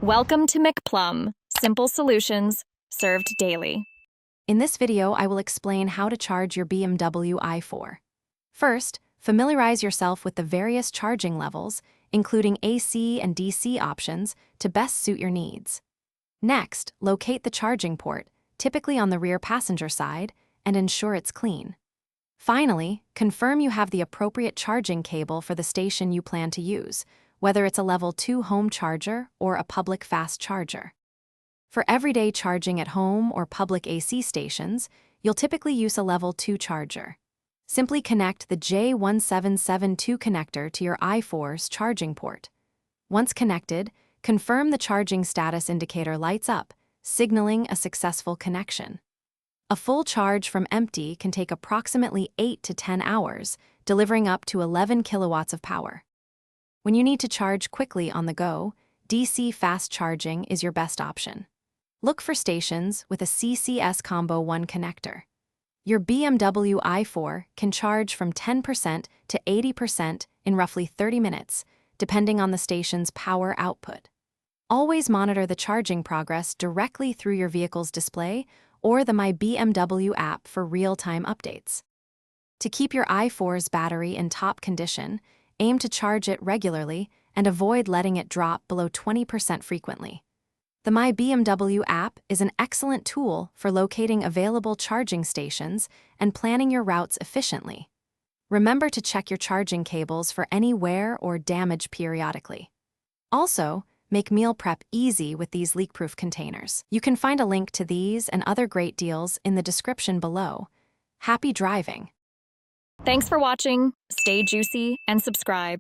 Welcome to McPlum, simple solutions served daily. In this video, I will explain how to charge your BMW i4. First, familiarize yourself with the various charging levels, including AC and DC options, to best suit your needs. Next, locate the charging port, typically on the rear passenger side, and ensure it's clean. Finally, confirm you have the appropriate charging cable for the station you plan to use, whether it's a level 2 home charger or a public fast charger. For everyday charging at home or public AC stations, you'll typically use a level 2 charger. Simply connect the J1772 connector to your i4's charging port. Once connected, confirm the charging status indicator lights up, signaling a successful connection. A full charge from empty can take approximately 8 to 10 hours, delivering up to 11 kilowatts of power. When you need to charge quickly on the go, DC fast charging is your best option. Look for stations with a CCS Combo 1 connector. Your BMW i4 can charge from 10% to 80% in roughly 30 minutes, depending on the station's power output. Always monitor the charging progress directly through your vehicle's display or the My BMW app for real-time updates. To keep your i4's battery in top condition, aim to charge it regularly and avoid letting it drop below 20% frequently. The My BMW app is an excellent tool for locating available charging stations and planning your routes efficiently. Remember to check your charging cables for any wear or damage periodically. Also, make meal prep easy with these leak-proof containers. You can find a link to these and other great deals in the description below. Happy driving! Thanks for watching. Stay juicy and subscribe.